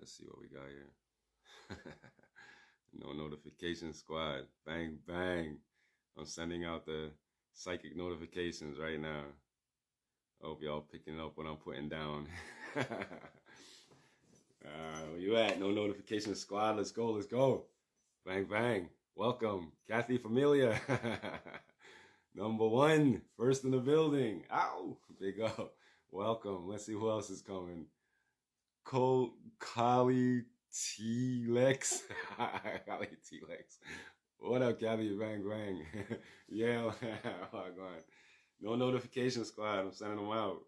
Let's see what we got here. No notification squad. Bang, bang. I'm sending out the psychic notifications right now. I hope y'all picking up what I'm putting down. Where you at? No notification squad. Let's go. Let's go. Bang, bang. Welcome, Kathy Familia. Number one, first in the building. Ow, big up. Welcome. Let's see who else is coming. Kali T Lex. Kali T Lex. What up, Kali? Bang, bang. Yeah, going. No notification squad. I'm sending them out.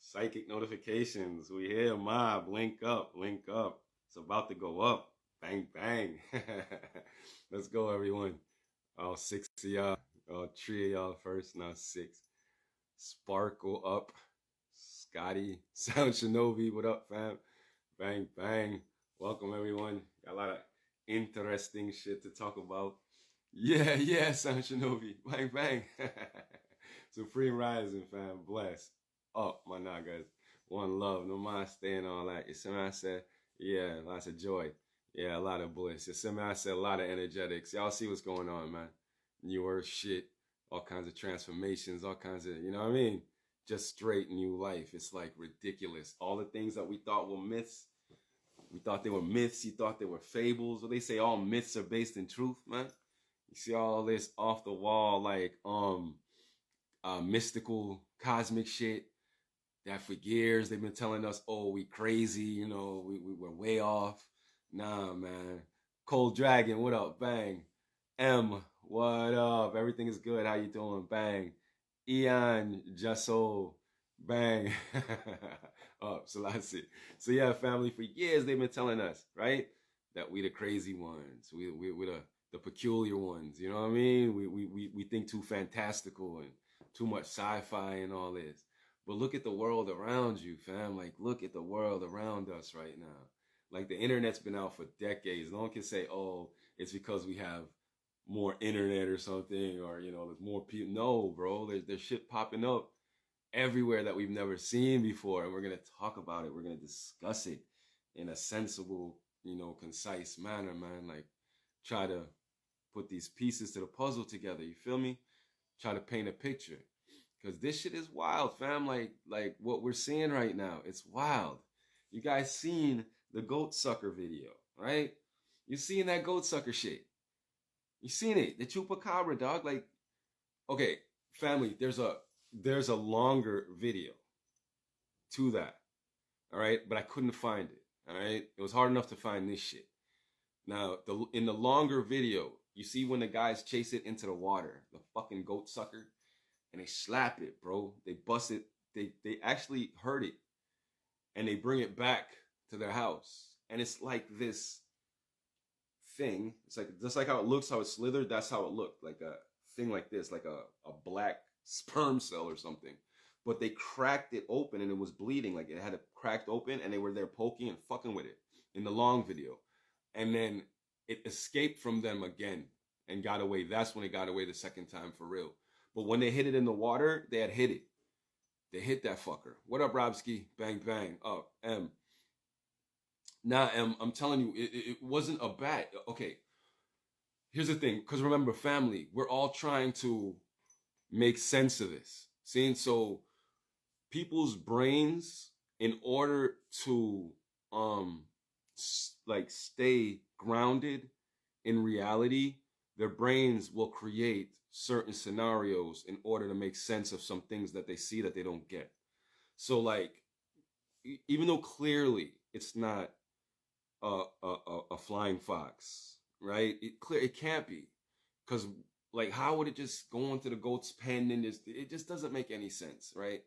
Psychic notifications. We here, mob. Link up, link up. It's about to go up. Bang, bang. Let's go, everyone. All six of y'all. All three of y'all first, now six. Sparkle up. Scotty. Sound Shinobi. What up, fam? Bang, bang. Welcome, everyone. Got a lot of interesting shit to talk about. Yeah, Sound Shinobi. Bang, bang. Supreme Rising, fam. Bless. Up, my niggas. One love. No mind staying all that. You see what I said? Yeah, lots of joy. Yeah, a lot of bliss. You see what I said? A lot of energetics. Y'all see what's going on, man. New earth shit. All kinds of transformations. All kinds of, you know what I mean? Just straight new life. It's like ridiculous. All the things that we thought were myths. We thought they were myths. You thought they were fables. Well, they say all myths are based in truth, man. You see all this off the wall, like mystical, cosmic shit that for years they've been telling us, oh, we crazy, you know, we're way off. Nah, man. Cold Dragon, what up? Bang. M, what up? Everything is good. How you doing? Bang. Ian Jasso, bang. Up, Selassie. So yeah, family, for years they've been telling us, right, that we the crazy ones. We the peculiar ones. You know what I mean? We think too fantastical and too much sci-fi and all this. But look at the world around you, fam. Like, look at the world around us right now. Like, the internet's been out for decades. No one can say, oh, it's because we have more internet or something, or, you know, there's more people. No, bro, there's shit popping up everywhere that we've never seen before. And we're going to talk about it. We're going to discuss it in a sensible, you know, concise manner, man. Like, try to put these pieces to the puzzle together. You feel me? Try to paint a picture. Because this shit is wild, fam. Like what we're seeing right now, it's wild. You guys seen the goat sucker video, right? You seen that goat sucker shit. You seen it, the Chupacabra, dog. Like, okay, family, there's a longer video to that, all right? But I couldn't find it, all right? It was hard enough to find this shit. Now, in the longer video, you see when the guys chase it into the water, the fucking goat sucker, and they slap it, bro. They bust it. They actually hurt it, and they bring it back to their house, and it's like this thing. It's like just like how it looks, how it's slithered. That's how it looked, like a thing like this, like a black sperm cell or something. But they cracked it open, and it was bleeding. Like it had it cracked open, and they were there poking and fucking with it in the long video, and then it escaped from them again and got away. That's when it got away the second time for real. But when they hit it in the water, they had hit it. They hit that fucker. What up, Robski? Bang, bang. Up, M. Nah, M, I'm telling you, it wasn't a bat. Okay, here's the thing. Because remember, family, we're all trying to make sense of this. See, so people's brains, in order to like stay grounded in reality, their brains will create certain scenarios in order to make sense of some things that they see that they don't get. So like, even though clearly it's not a flying fox, right? It can't be, because like, how would it just go into the goat's pen and it just doesn't make any sense, right?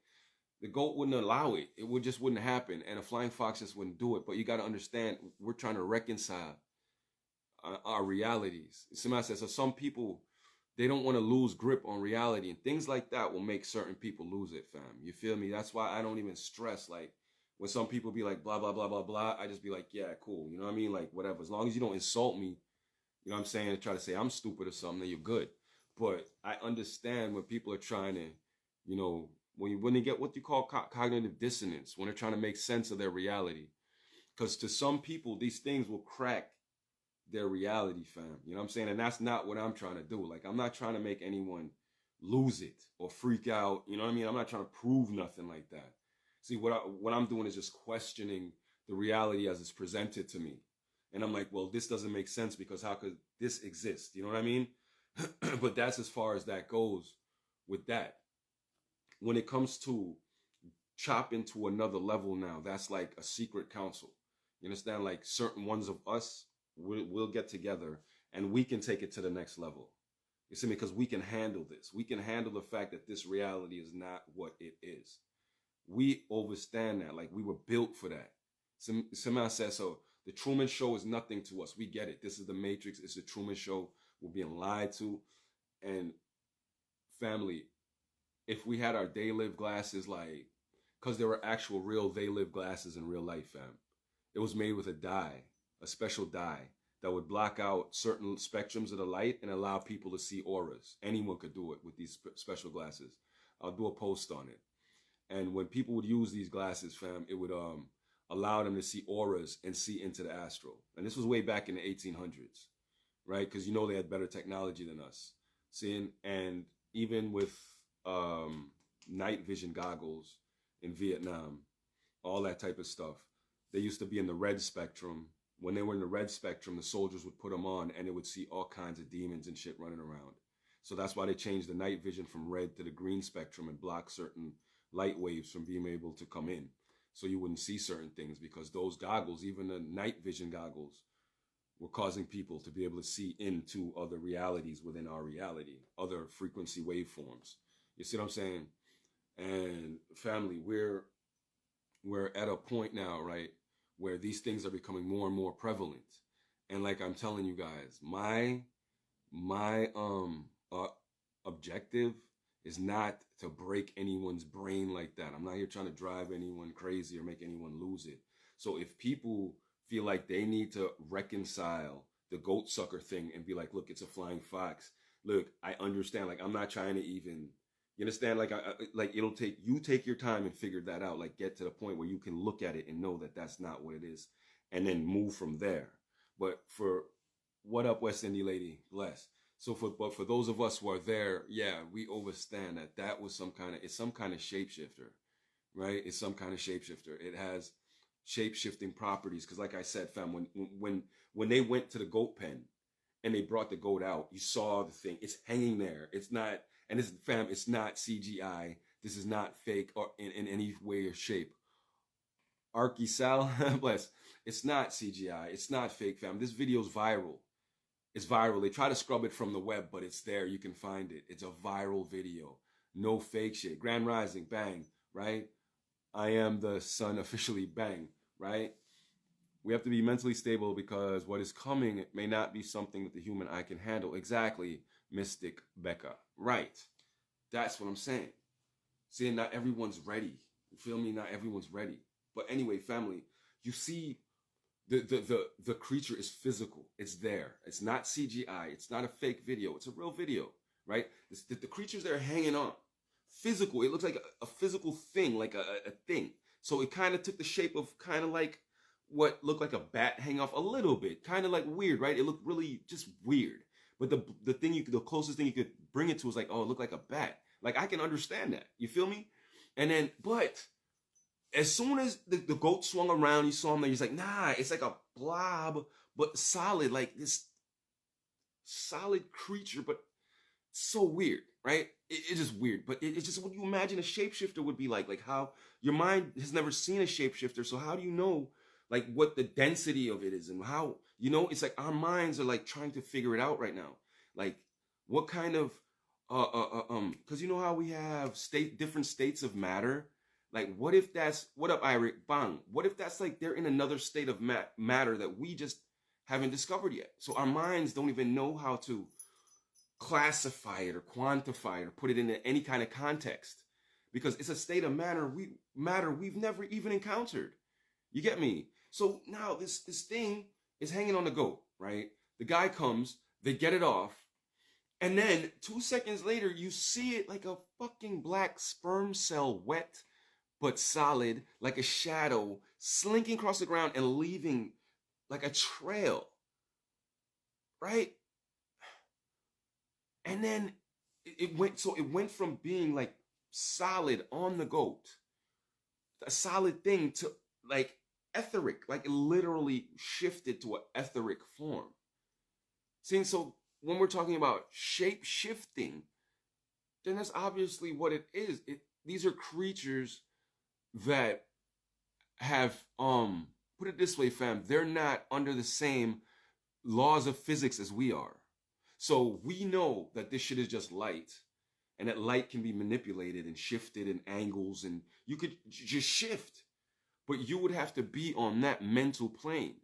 The goat wouldn't allow it. It wouldn't happen, and a flying fox just wouldn't do it. But you got to understand, we're trying to reconcile our realities. Somebody says, so some people, they don't want to lose grip on reality, and things like that will make certain people lose it, fam. You feel me? That's why I don't even stress, like, when some people be like, blah, blah, blah, blah, blah, I just be like, yeah, cool. You know what I mean? Like, whatever. As long as you don't insult me, you know what I'm saying, and try to say I'm stupid or something, then you're good. But I understand when people are trying to, you know, when they get what you call cognitive dissonance, when they're trying to make sense of their reality. Because to some people, these things will crack their reality, fam. You know what I'm saying? And that's not what I'm trying to do. Like, I'm not trying to make anyone lose it or freak out. You know what I mean? I'm not trying to prove nothing like that. See, what I'm doing is just questioning the reality as it's presented to me. And I'm like, well, this doesn't make sense because how could this exist? You know what I mean? But that's as far as that goes with that. When it comes to chopping to another level now, that's like a secret council. You understand? Like certain ones of us, we'll get together and we can take it to the next level. You see me? Because we can handle this. We can handle the fact that this reality is not what it is. We understand that. Like we were built for that. Someone says, so the Truman Show is nothing to us. We get it. This is the Matrix. It's the Truman Show. We're being lied to. And family, if we had our They Live glasses, like, because there were actual real They Live glasses in real life, fam. It was made with a dye, a special dye that would block out certain spectrums of the light and allow people to see auras. Anyone could do it with these special glasses. I'll do a post on it. And when people would use these glasses, fam, it would allow them to see auras and see into the astral. And this was way back in the 1800s, right? Because you know they had better technology than us. Seeing, and even with night vision goggles in Vietnam, all that type of stuff, they used to be in the red spectrum. When they were in the red spectrum, the soldiers would put them on and they would see all kinds of demons and shit running around. So that's why they changed the night vision from red to the green spectrum and block certain light waves from being able to come in. So you wouldn't see certain things because those goggles, even the night vision goggles, were causing people to be able to see into other realities within our reality, other frequency waveforms. You see what I'm saying? And family, we're at a point now, right, where these things are becoming more and more prevalent. And like I'm telling you guys, my objective is not to break anyone's brain like that. I'm not here trying to drive anyone crazy or make anyone lose it. So if people feel like they need to reconcile the goat sucker thing and be like, look, it's a flying fox. Look, I understand. Like, I'm not trying to even, you understand? Like, like it'll take your time and figure that out. Like, get to the point where you can look at it and know that that's not what it is, and then move from there. But for what up, West Indian lady, bless. So for those of us who are there, yeah, we understand that was it's some kind of shapeshifter, right? It's some kind of shapeshifter. It has shape-shifting properties. Because like I said, fam, when they went to the goat pen and they brought the goat out, you saw the thing. It's hanging there. It's not, and it's, fam, it's not CGI. This is not fake or in any way or shape. Arky Sal, bless. It's not CGI. It's not fake, fam. This video's viral. It's viral. They try to scrub it from the web, but it's there. You can find it. It's a viral video. No fake shit. Grand Rising, bang, right? I am the sun officially, bang, right? We have to be mentally stable because what is coming may not be something that the human eye can handle. Exactly, Mystic Becca. Right. That's what I'm saying. Saying not everyone's ready. You feel me? Not everyone's ready. But anyway, family, you see the creature is physical. It's there. It's not CGI. It's not a fake video. It's a real video, right? The creature's there hanging on. Physical. It looks like a physical thing, like a thing. So it kind of took the shape of kind of like what looked like a bat hang off a little bit. Kind of like weird, right? It looked really just weird. But the closest thing you could bring it to was like, oh, it looked like a bat. Like, I can understand that. You feel me? And then, but as soon as the goat swung around, you saw him there, he's like, nah, it's like a blob, but solid, like this solid creature, but so weird, right? It's just weird. But it's just what you imagine a shapeshifter would be like how your mind has never seen a shapeshifter. So how do you know like what the density of it is and how, you know, it's like our minds are like trying to figure it out right now. Like what kind of, cause you know how we have different states of matter. Like, what if that's, what up, Ira? Bang. What if that's like they're in another state of matter that we just haven't discovered yet? So our minds don't even know how to classify it or quantify it or put it into any kind of context because it's a state of matter we've never even encountered. You get me? So now this thing is hanging on the goat, right? The guy comes, they get it off, and then 2 seconds later, you see it like a fucking black sperm cell wet but solid, like a shadow, slinking across the ground and leaving like a trail, right? And then it went from being like solid on the goat, a solid thing, to like etheric, like it literally shifted to an etheric form. See, so when we're talking about shape shifting, then that's obviously what it is. These are creatures that have put it this way, fam, they're not under the same laws of physics as we are. So we know that this shit is just light, and that light can be manipulated and shifted in angles, and you could just shift, but you would have to be on that mental plane.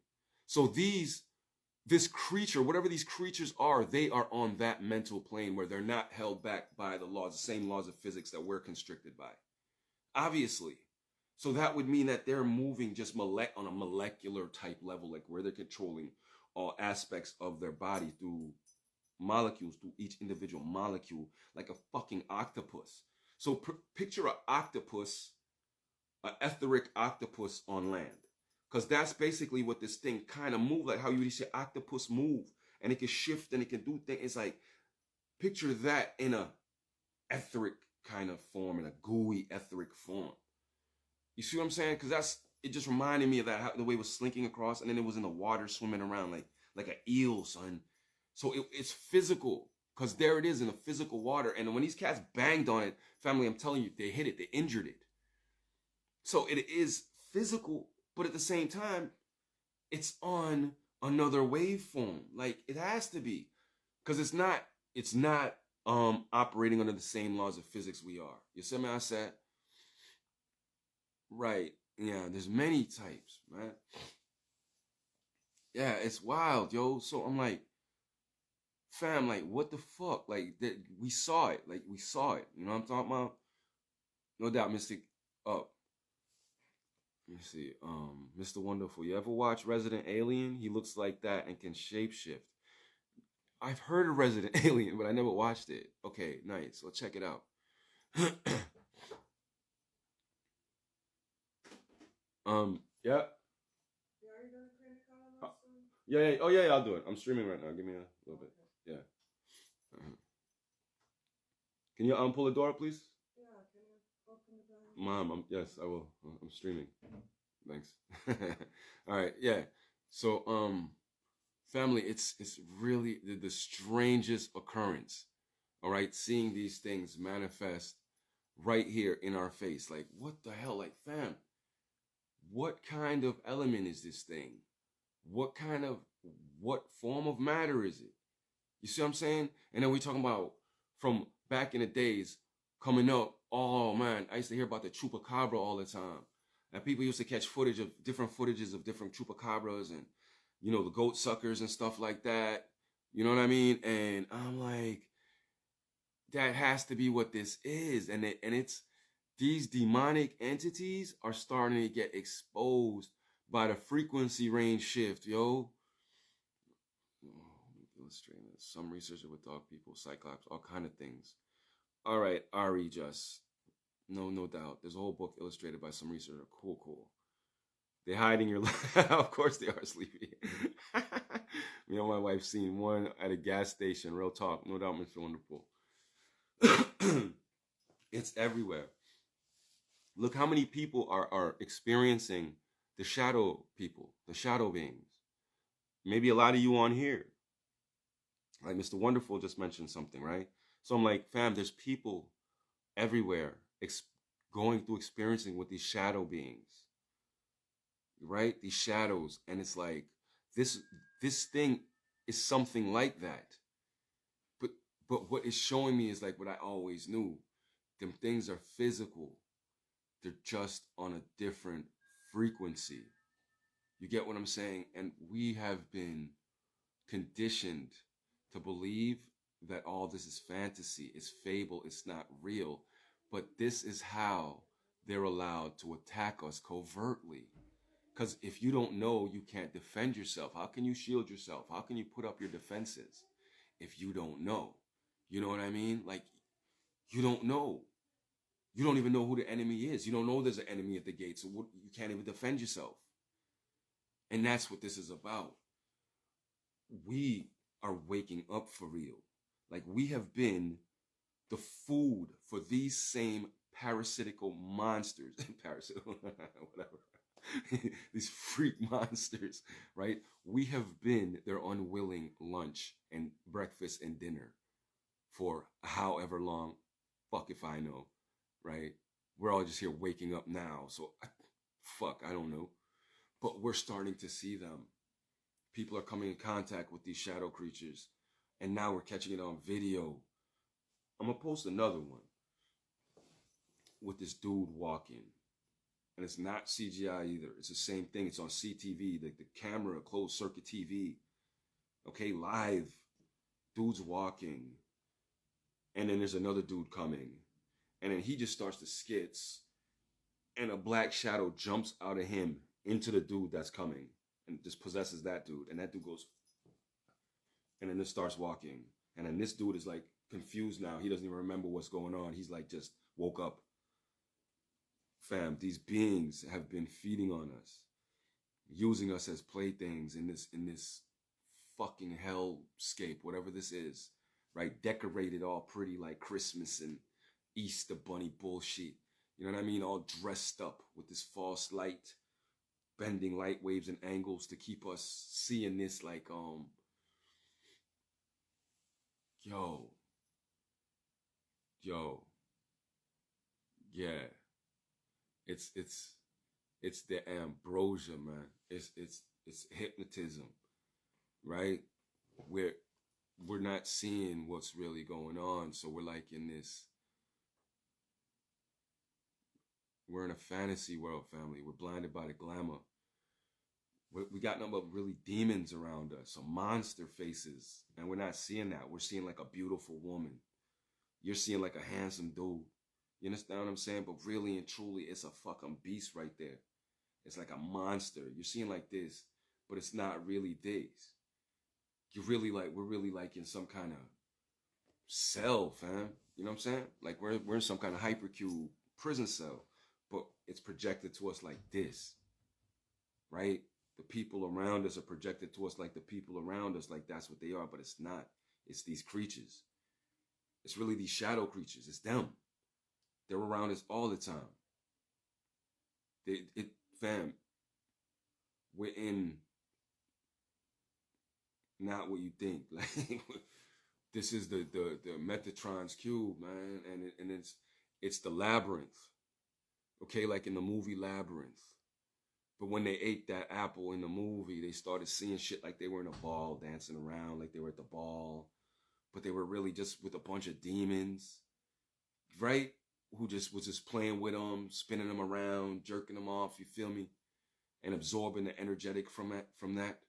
So this creature, whatever these creatures are, they are on that mental plane where they're not held back by the laws, the same laws of physics that we're constricted by. Obviously. So that would mean that they're moving just on a molecular type level, like where they're controlling all aspects of their body through molecules, through each individual molecule, like a fucking octopus. So picture an octopus, an etheric octopus on land. Because that's basically what this thing kind of moves, like how you would say octopus move, and it can shift and it can do things. It's like, picture that in a etheric kind of form, in a gooey etheric form. You see what I'm saying? Because it just reminded me of that, how the way it was slinking across, and then it was in the water swimming around like an eel, son. So it's physical, because there it is in the physical water. And when these cats banged on it, family, I'm telling you, they hit it, they injured it. So it is physical, but at the same time, it's on another waveform. Like it has to be, because it's not operating under the same laws of physics we are. You see what I said? Right. Yeah, there's many types, man. Yeah, it's wild, yo. So I'm like, fam, like, what the fuck? Like, we saw it. Like, we saw it. You know what I'm talking about? No doubt, Mystic. Up. Let me see. Mr. Wonderful. You ever watch Resident Alien? He looks like that and can shapeshift. I've heard of Resident Alien, but I never watched it. Okay, nice. Let's check it out. Yeah. Yeah. Oh, yeah, I'll do it. I'm streaming right now. Give me a little bit. Yeah. Can you pull the door up, please? Yeah. Can you open the door? Mom, yes, I will. I'm streaming. Thanks. All right. Yeah. So, family, it's really the strangest occurrence. All right, seeing these things manifest right here in our face. Like, what the hell? Like, fam, what kind of element is this thing? What form of matter is it? You see what I'm saying? And then we talking about from back in the days coming up. Oh man, I used to hear about the Chupacabra all the time. And people used to catch different footages of different Chupacabras and, the goat suckers and stuff like that. You know what I mean? And I'm like, that has to be what this is. And it's these demonic entities are starting to get exposed by the frequency range shift, yo. Illustrating some researcher with dog people, cyclops, all kind of things. All right, Ari, just no doubt. There's a whole book illustrated by some researcher. Cool. They're hiding your life. Of course they are, Sleepy. My wife's seen one at a gas station. Real talk, no doubt, Mr. Wonderful. It's everywhere. Look how many people are experiencing the shadow people, the shadow beings. Maybe a lot of you on here. Like Mr. Wonderful just mentioned something, right? So I'm like, fam, there's people everywhere going through experiencing with these shadow beings, right? These shadows. And it's like, this thing is something like that. But what it's showing me is like what I always knew. Them things are physical. They're just on a different frequency. You get what I'm saying? And we have been conditioned to believe that all this is fantasy, it's fable, it's not real. But this is how they're allowed to attack us covertly. Because if you don't know, you can't defend yourself. How can you shield yourself? How can you put up your defenses if you don't know? You know what I mean? Like, you don't know. You don't even know who the enemy is. You don't know there's an enemy at the gate, so you can't even defend yourself. And that's what this is about. We are waking up for real. Like, we have been the food for these same parasitical monsters, whatever, these freak monsters, right? We have been their unwilling lunch and breakfast and dinner for however long, fuck if I know, right? We're all just here waking up now, so fuck, I don't know. But we're starting to see them. People are coming in contact with these shadow creatures, and now we're catching it on video. I'm gonna post another one with this dude walking, and it's not CGI either. It's the same thing. It's on CTV, the camera, closed circuit TV. Okay, live. Dude's walking, and then there's another dude coming, and then he just starts to skits, and a black shadow jumps out of him into the dude that's coming, and just possesses that dude, and that dude goes, and then it starts walking, and then this dude is like confused now. He doesn't even remember what's going on. He's like just woke up. Fam, these beings have been feeding on us, using us as playthings in this fucking hellscape, whatever this is, right? Decorated all pretty like Christmas and Easter bunny bullshit. You know what I mean? All dressed up with this false light, bending light waves and angles to keep us seeing this like, yo, yeah. It's the ambrosia, man. It's hypnotism, right? We're not seeing what's really going on, so we're like in this. We're in a fantasy world, family. We're blinded by the glamour. We got nothing but really demons around us, so monster faces, and we're not seeing that. We're seeing like a beautiful woman. You're seeing like a handsome dude. You understand what I'm saying? But really and truly, it's a fucking beast right there. It's like a monster. You're seeing like this, but it's not really this. You're really like, we're really like in some kind of cell, fam. You know what I'm saying? Like we're in some kind of hypercube prison cell, but it's projected to us like this, right? The people around us are projected to us like the people around us, like that's what they are, but it's not. It's these creatures. It's really these shadow creatures. It's them. They're around us all the time. Fam, we're in not what you think. Like this is the Metatron's cube, man, and it's the labyrinth. Okay, like in the movie Labyrinth. But when they ate that apple in the movie, they started seeing shit like they were in a ball, dancing around like they were at the ball, but they were really just with a bunch of demons, right? Who just was just playing with them, spinning them around, jerking them off, you feel me? And absorbing the energetic from that.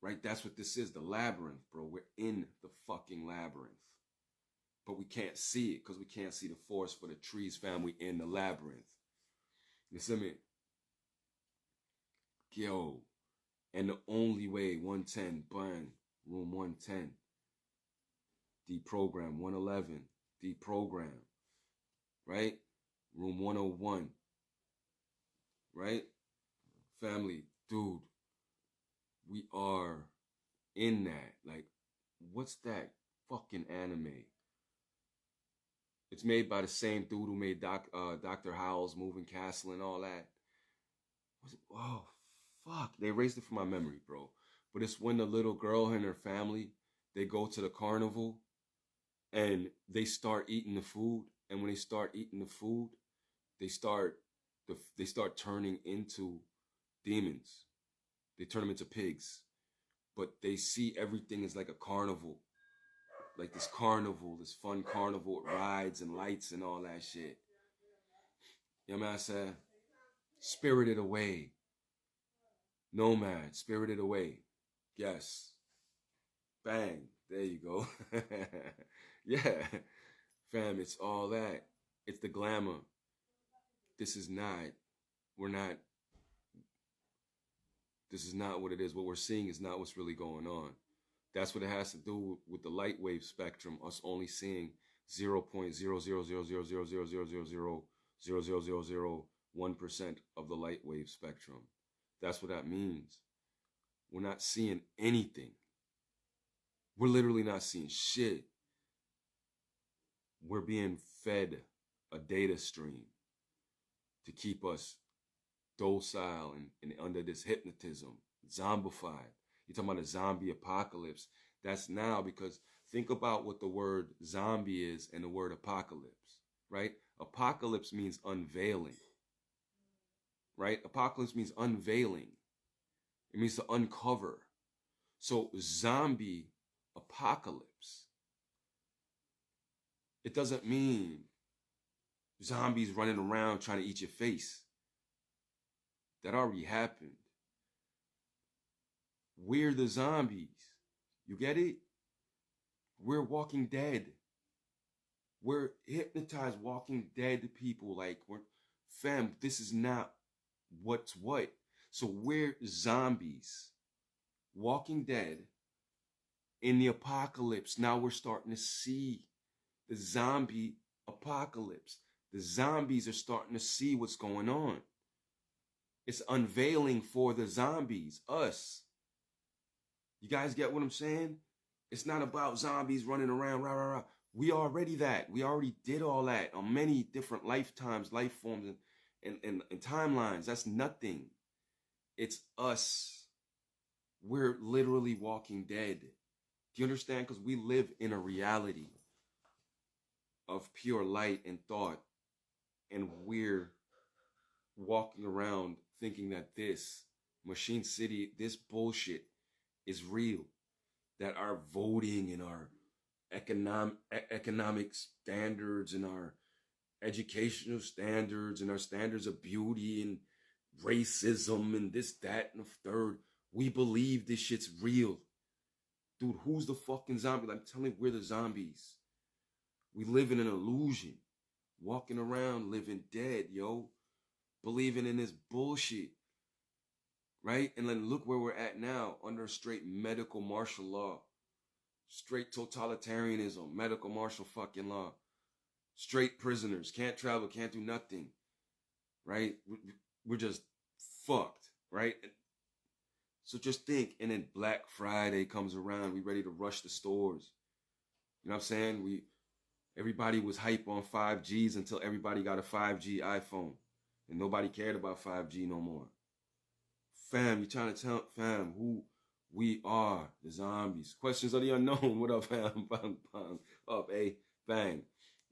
Right? That's what this is, the labyrinth, bro. We're in the fucking labyrinth. But we can't see it because we can't see the forest for the trees, fam. We in the labyrinth. You see me? Yo. And the only way, 110, burn, room 110. Deprogram, 111. Deprogram, right? Room 101, right? Family, dude, we are in that. Like, what's that fucking anime? It's made by the same dude who made Dr. Howl's Moving Castle and all that. Oh, fuck. They erased it from my memory, bro. But it's when the little girl and her family, they go to the carnival and they start eating the food, and when they start eating the food, they start turning into demons. They turn them into pigs, but they see everything as like a carnival, like this fun carnival with rides and lights and all that shit. You know what I'm saying? Spirited Away, Nomad, Spirited Away, yes, bang, there you go. Yeah, fam, it's all that. It's the glamour. This is not what it is. What we're seeing is not what's really going on. That's what it has to do with the light wave spectrum, us only seeing 0.000000000000001% of the light wave spectrum. That's what that means. We're not seeing anything. We're literally not seeing shit. We're being fed a data stream to keep us docile and under this hypnotism, zombified. You're talking about a zombie apocalypse. That's now, because think about what the word zombie is and the word apocalypse, right? Apocalypse means unveiling, right? Apocalypse means unveiling. It means to uncover. So zombie apocalypse, it doesn't mean zombies running around trying to eat your face. That already happened. We're the zombies. You get it? We're Walking Dead. We're hypnotized Walking Dead people. Like, fam, this is not what's what. So we're zombies, Walking Dead, in the apocalypse. Now we're starting to see the zombie apocalypse. The zombies are starting to see what's going on. It's unveiling for the zombies, us. You guys get what I'm saying? It's not about zombies running around, rah, rah, rah. We already that. We already did all that on many different lifetimes, life forms, and timelines. That's nothing. It's us. We're literally Walking Dead. Do you understand? Because we live in a reality of pure light and thought. And we're walking around thinking that this Machine City, this bullshit is real. That our voting and our economic standards and our educational standards and our standards of beauty and racism and this, that, and the third, we believe this shit's real. Dude, who's the fucking zombie? I'm telling you, we're the zombies. We live in an illusion. Walking around living dead, yo. Believing in this bullshit. Right? And then look where we're at now, under straight medical martial law. Straight totalitarianism, medical martial fucking law. Straight prisoners, can't travel, can't do nothing. Right? We're just fucked, right? So just think, and then Black Friday comes around, we ready to rush the stores. You know what I'm saying? Everybody was hype on 5Gs until everybody got a 5G iPhone. And nobody cared about 5G no more. Fam, you're trying to tell fam who we are, the zombies. Questions of the unknown. What up, fam? Bang, bang. Up, bang.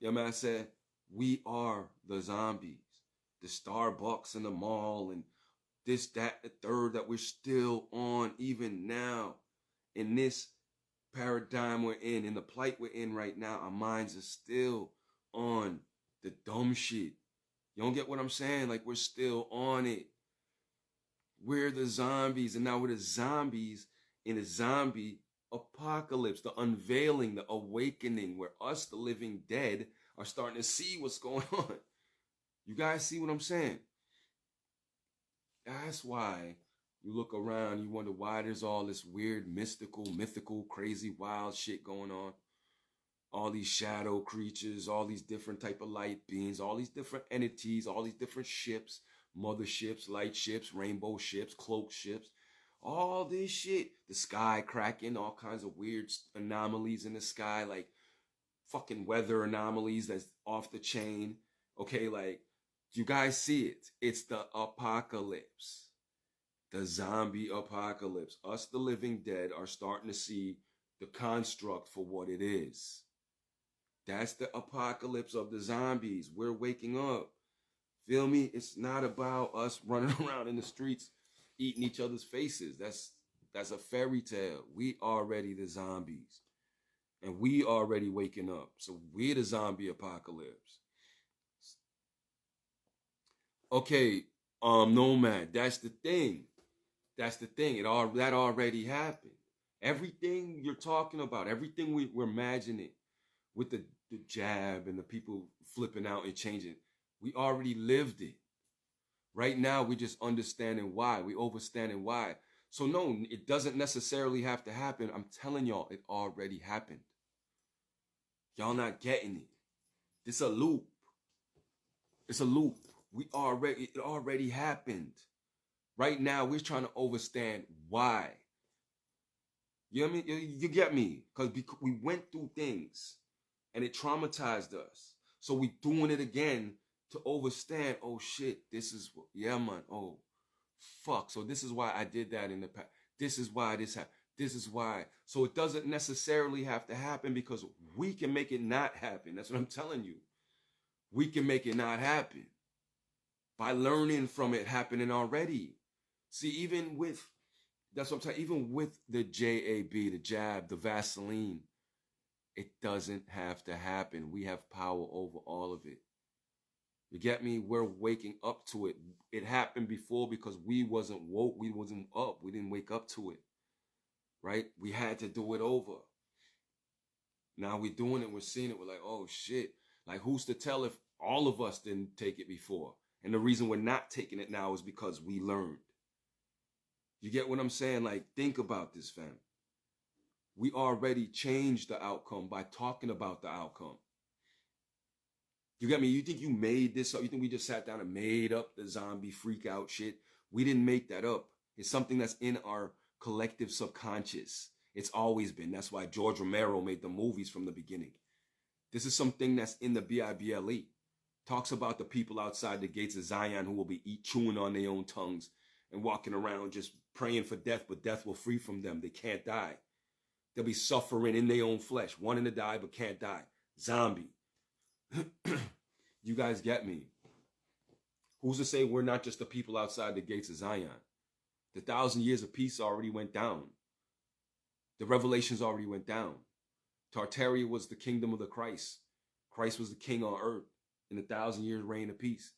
Yo, man, I said, we are the zombies. The Starbucks and the mall and this, that, the third that we're still on even now. In this paradigm we're in the plight we're in right now, our minds are still on the dumb shit. You don't get what I'm saying? Like, we're still on it. We're the zombies, and now we're the zombies in a zombie apocalypse, the unveiling, the awakening, where us, the living dead, are starting to see what's going on. You guys see what I'm saying? That's why you look around, you wonder why there's all this weird, mythical, crazy, wild shit going on. All these shadow creatures, all these different type of light beings, all these different entities, all these different ships, motherships, light ships, rainbow ships, cloak ships, all this shit. The sky cracking, all kinds of weird anomalies in the sky, like fucking weather anomalies that's off the chain. Okay, like, you guys see it. It's the apocalypse. The zombie apocalypse. Us, the living dead, are starting to see the construct for what it is. That's the apocalypse of the zombies. We're waking up. Feel me? It's not about us running around in the streets eating each other's faces. That's a fairy tale. We already the zombies. And we already waking up. So we're the zombie apocalypse. Okay, Nomad, that's the thing. That's the thing. That already happened. Everything you're talking about, everything we're imagining with the jab and the people flipping out and changing, we already lived it. Right now, we're just understanding why. We overstanding why. So no, it doesn't necessarily have to happen. I'm telling y'all, it already happened. Y'all not getting it. It's a loop. It's a loop. It already happened. Right now, we're trying to understand why. You know what I mean? You get me? Because we went through things and it traumatized us. So we doing it again to understand, oh shit, this is, yeah man, oh fuck. So this is why I did that in the past. This is why this happened. This is why. So it doesn't necessarily have to happen because we can make it not happen. That's what I'm telling you. We can make it not happen by learning from it happening already. See, even with, that's what I'm saying, even with the JAB, the jab, the Vaseline, it doesn't have to happen. We have power over all of it. You get me? We're waking up to it. It happened before because we wasn't woke. We wasn't up. We didn't wake up to it. Right? We had to do it over. Now we're doing it. We're seeing it. We're like, oh shit. Like, who's to tell if all of us didn't take it before? And the reason we're not taking it now is because we learned. You get what I'm saying? Like, think about this, fam. We already changed the outcome by talking about the outcome. You get me? You think you made this up? You think we just sat down and made up the zombie freak out shit? We didn't make that up. It's something that's in our collective subconscious. It's always been. That's why George Romero made the movies from the beginning. This is something that's in the Bible. Talks about the people outside the gates of Zion who will be chewing on their own tongues and walking around just praying for death, but death will free from them. They can't die. They'll be suffering in their own flesh, wanting to die, but can't die. Zombie. You guys get me? Who's to say we're not just the people outside the gates of Zion? The 1,000 years of peace already went down. The revelations already went down. Tartaria was the kingdom of the Christ. Christ was the king on earth in the 1,000 years reign of peace.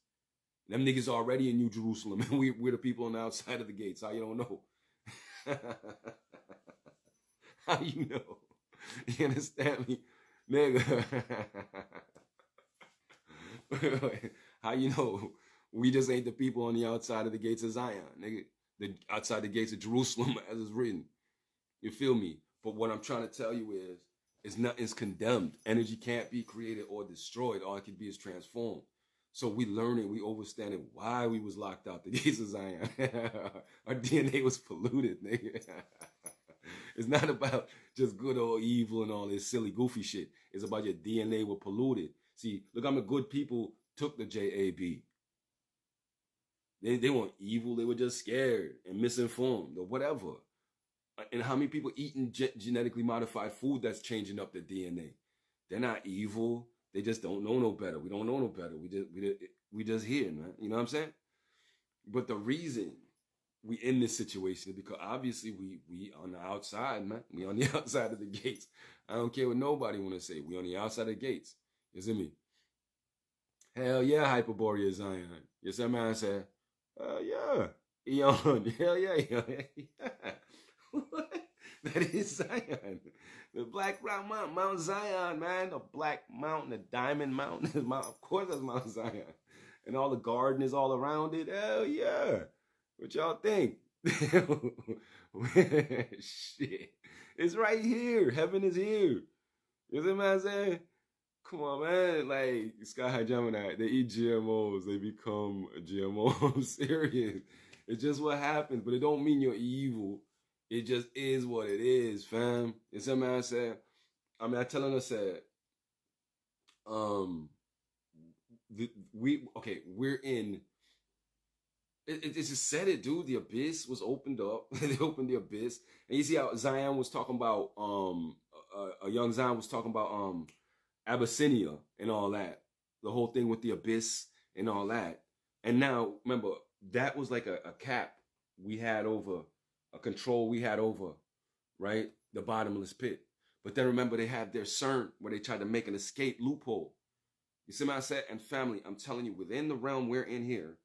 Them niggas already in New Jerusalem, and we're the people on the outside of the gates. How you don't know? How you know? You understand me? Nigga. How you know? We just ain't the people on the outside of the gates of Zion, nigga. The outside the gates of Jerusalem, as it's written. You feel me? But what I'm trying to tell you is nothing's condemned. Energy can't be created or destroyed. All it can be is transformed. So we learning, we understanding why we was locked out the gates of Zion. Our DNA was polluted, nigga. It's not about just good or evil and all this silly, goofy shit. It's about your DNA was polluted. See, look how many good people took the JAB. They weren't evil. They were just scared and misinformed or whatever. And how many people eating genetically modified food that's changing up their DNA? They're not evil. They just don't know no better. We don't know no better. We just here, man. You know what I'm saying? But the reason we in this situation is because obviously we on the outside, man. We on the outside of the gates. I don't care what nobody want to say. We on the outside of the gates. You see me? Hell yeah, Hyperborea Zion. You see what man said? Hell yeah. Eon. Hell yeah. Yeah. That is Zion. The Black Rock Mountain, Mount Zion, man. The Black Mountain, the Diamond Mountain. Of course, that's Mount Zion. And all the garden is all around it. Hell yeah. What y'all think? Shit. It's right here. Heaven is here. You see what I'm saying? Come on, man. Like, Sky High Gemini, they eat GMOs. They become GMOs. Serious. It's just what happens. But it don't mean you're evil. It just is what it is, fam. You see what I'm saying? I mean, I telling us that, we're in, it just said it, dude. The abyss was opened up. They opened the abyss. And you see how Zion was talking about, a young Zion was talking about, Abyssinia and all that. The whole thing with the abyss and all that. And now, remember, that was like a cap we had over, a control we had over, right? The bottomless pit. But then remember, they had their CERN where they tried to make an escape loophole. You see what I said? And family, I'm telling you, within the realm we're in here,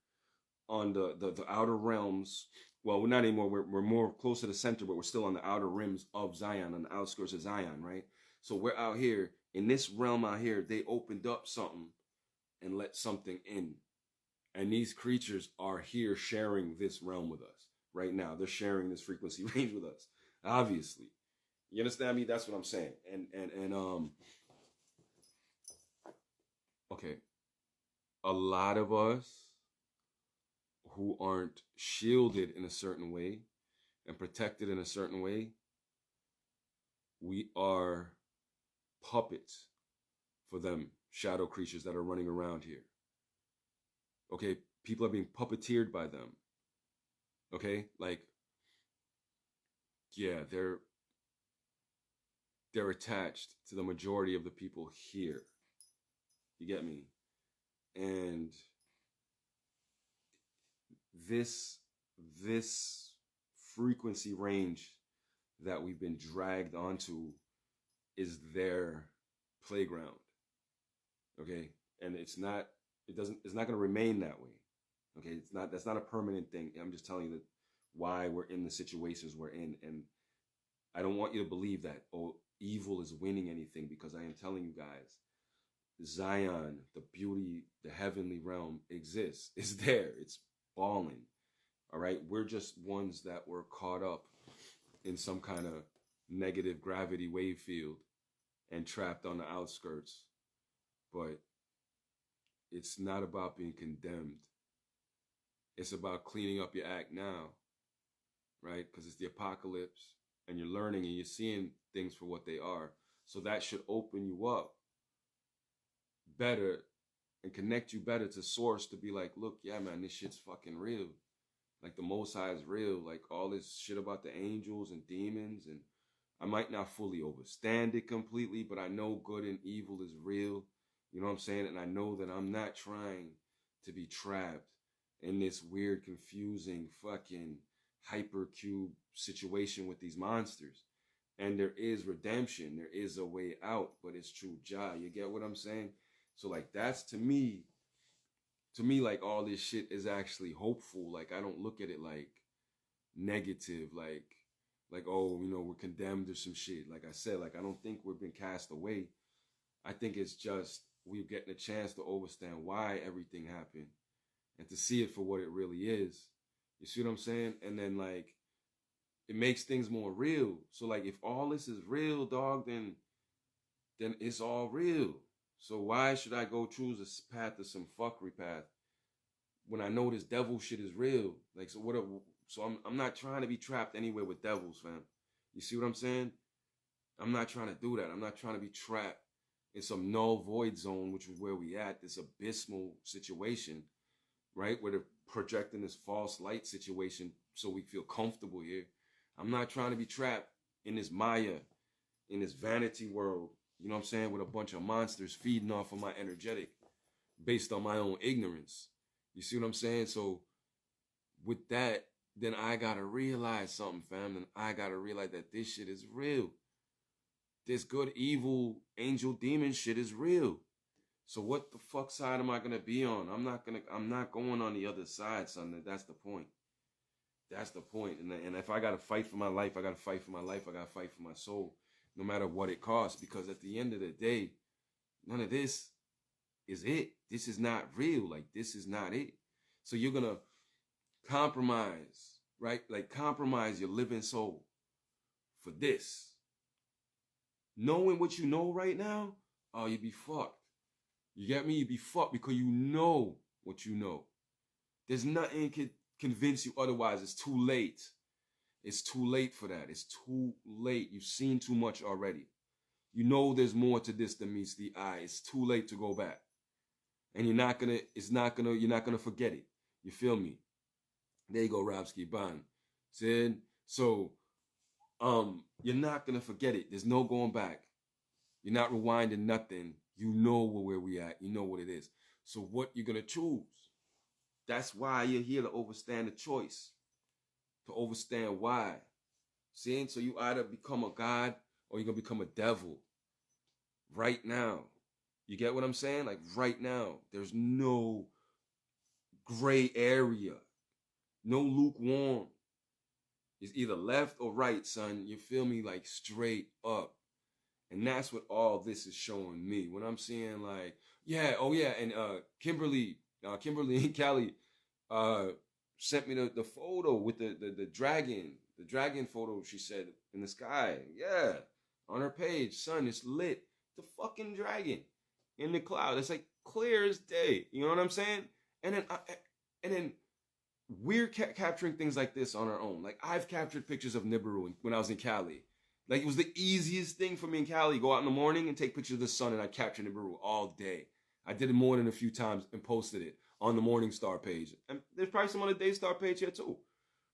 on the outer realms, well, we're not anymore. We're more close to the center, but we're still on the outer rims of Zion, on the outskirts of Zion, right? So we're out here, in this realm out here, they opened up something and let something in. And these creatures are here sharing this realm with us right now. They're sharing this frequency range with us, obviously. You understand me? That's what I'm saying. And okay, a lot of us who aren't shielded in a certain way and protected in a certain way, we are puppets for them shadow creatures that are running around here. Okay, people are being puppeteered by them. Okay, like, yeah, they're attached to the majority of the people here. You get me? And this this frequency range that we've been dragged onto is their playground. Okay? And it's not going to remain that way. Okay? That's not a permanent thing. I'm just telling you that why we're in the situations we're in, and I don't want you to believe that evil is winning anything, because I am telling you guys, Zion, the beauty, the heavenly realm exists. It's there. It's balling. All right. We're just ones that were caught up in some kind of negative gravity wave field and trapped on the outskirts. But it's not about being condemned. It's about cleaning up your act now, right? Because it's the apocalypse and you're learning and you're seeing things for what they are. So that should open you up better and connect you better to source, to be like, look, yeah, man, this shit's fucking real. Like, the Most High is real. Like, all this shit about the angels and demons, and I might not fully understand it completely, but I know good and evil is real. You know what I'm saying? And I know that I'm not trying to be trapped in this weird, confusing, fucking hypercube situation with these monsters. And there is redemption. There is a way out, but it's true Jah. You get what I'm saying? So, like, that's to me, like, all this shit is actually hopeful. Like, I don't look at it like negative, like, oh, you know, we're condemned or some shit. Like I said, like, I don't think we've been cast away. I think it's just we're getting a chance to understand why everything happened and to see it for what it really is. You see what I'm saying? And then, like, it makes things more real. So, like, if all this is real, dog, then it's all real. So why should I go choose a path of some fuckery path when I know this devil shit is real? Like, so what? So I'm not trying to be trapped anywhere with devils, fam. You see what I'm saying? I'm not trying to do that. I'm not trying to be trapped in some null void zone, which is where we at, this abysmal situation, right? Where they're projecting this false light situation so we feel comfortable here. I'm not trying to be trapped in this Maya, in this vanity world, you know what I'm saying, with a bunch of monsters feeding off of my energetic based on my own ignorance. You see what I'm saying? So with that, then I got to realize something, fam. And I got to realize that this shit is real. This good, evil, angel, demon shit is real. So what the fuck side am I going to be on? I'm not going on the other side, son. That's the point. That's the point. And if I got to fight for my life, I got to fight for my life. I got to fight for my soul, no matter what it costs. Because at the end of the day, none of this is it. This is not real. Like, this is not it. So you're going to compromise, right? Like, compromise your living soul for this. Knowing what you know right now, oh, you'd be fucked. You get me? You'd be fucked because you know what you know. There's nothing can convince you otherwise. It's too late. It's too late for that. It's too late. You've seen too much already. You know there's more to this than meets the eye. It's too late to go back. And you're not gonna forget it. You feel me? There you go, Robski Ban. Said, so you're not gonna forget it. There's no going back. You're not rewinding nothing. You know where we at. You know what it is. So what you're gonna choose? That's why you're here, to overstand the choice. To overstand why. See? So you either become a god or you're gonna become a devil. Right now. You get what I'm saying? Like, right now. There's no gray area. No lukewarm. It's either left or right, son. You feel me? Like, straight up. And that's what all this is showing me. When I'm seeing, like, yeah, oh yeah, and Kimberly and Callie sent me the photo with the dragon photo, she said, in the sky. Yeah, on her page, son, it's lit. The fucking dragon in the cloud. It's like clear as day. You know what I'm saying? And then we're capturing things like this on our own. Like I've captured pictures of Nibiru when I was in Cali. Like it was the easiest thing for me in Cali. Go out in the morning and take pictures of the sun, and I capture Nibiru all day. I did it more than a few times and posted it on the Morningstar page. And there's probably some on the Daystar page here too.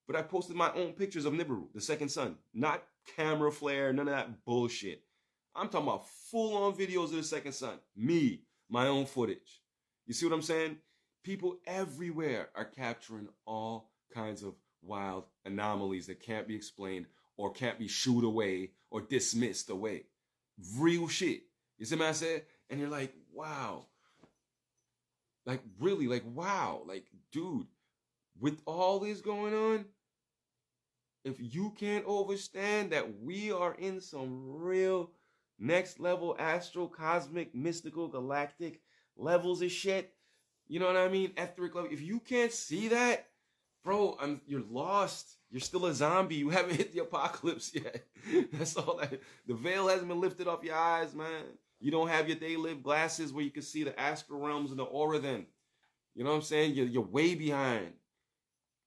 But I posted my own pictures of Nibiru, the second sun. Not camera flare, none of that bullshit. I'm talking about full-on videos of the second sun. Me, my own footage. You see what I'm saying? People everywhere are capturing all kinds of wild anomalies that can't be explained or can't be shooed away or dismissed away. Real shit. You see what I said? And you're like, wow. Like, really, like, wow. Like, dude, with all this going on, if you can't understand that we are in some real next level astral, cosmic, mystical, galactic levels of shit, you know what I mean? Etheric level. If you can't see that, bro, you're lost. You're still a zombie. You haven't hit the apocalypse yet. That's all that. The veil hasn't been lifted off your eyes, man. You don't have your day-live glasses where you can see the astral realms and the aura then. You know what I'm saying? You're way behind.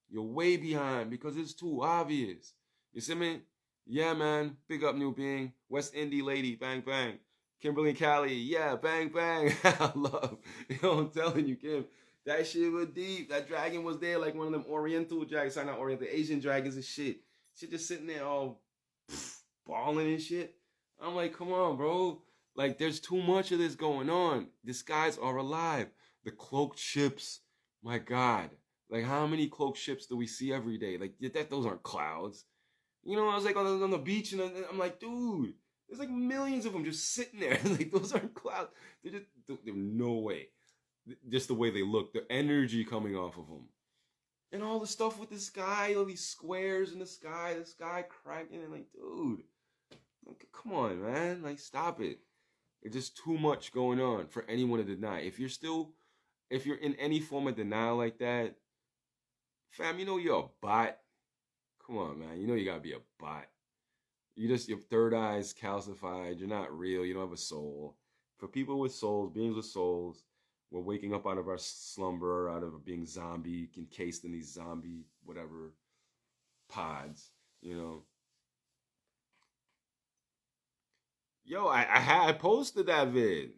You're way behind because it's too obvious. You see me? Yeah, man. Big up, New Being. West Indy lady. Bang, bang. Kimberly Cali. Yeah, bang, bang. I love. You know, I'm telling you, Kim. That shit was deep. That dragon was there like one of them Oriental dragons. Sorry, not Oriental. Asian dragons and shit. Shit just sitting there all balling and shit. I'm like, come on, bro. Like, there's too much of this going on. The skies are alive. The cloaked ships. My God. Like, how many cloaked ships do we see every day? Like, those aren't clouds. You know, I was like on the beach, and I'm like, dude, there's like millions of them just sitting there. Like, those aren't clouds. There's no way. Just the way they look, the energy coming off of them. And all the stuff with the sky, all these squares in the sky cracking, and like, dude, like, come on, man. Like, stop it. It's just too much going on for anyone to deny. If you're in any form of denial like that, fam, you know you're a bot. Come on, man. You know you gotta be a bot. Your third eye's calcified. You're not real. You don't have a soul. For people with souls, beings with souls, we're waking up out of our slumber, out of being zombie, encased in these zombie, whatever, pods, you know. Yo, I posted that vid.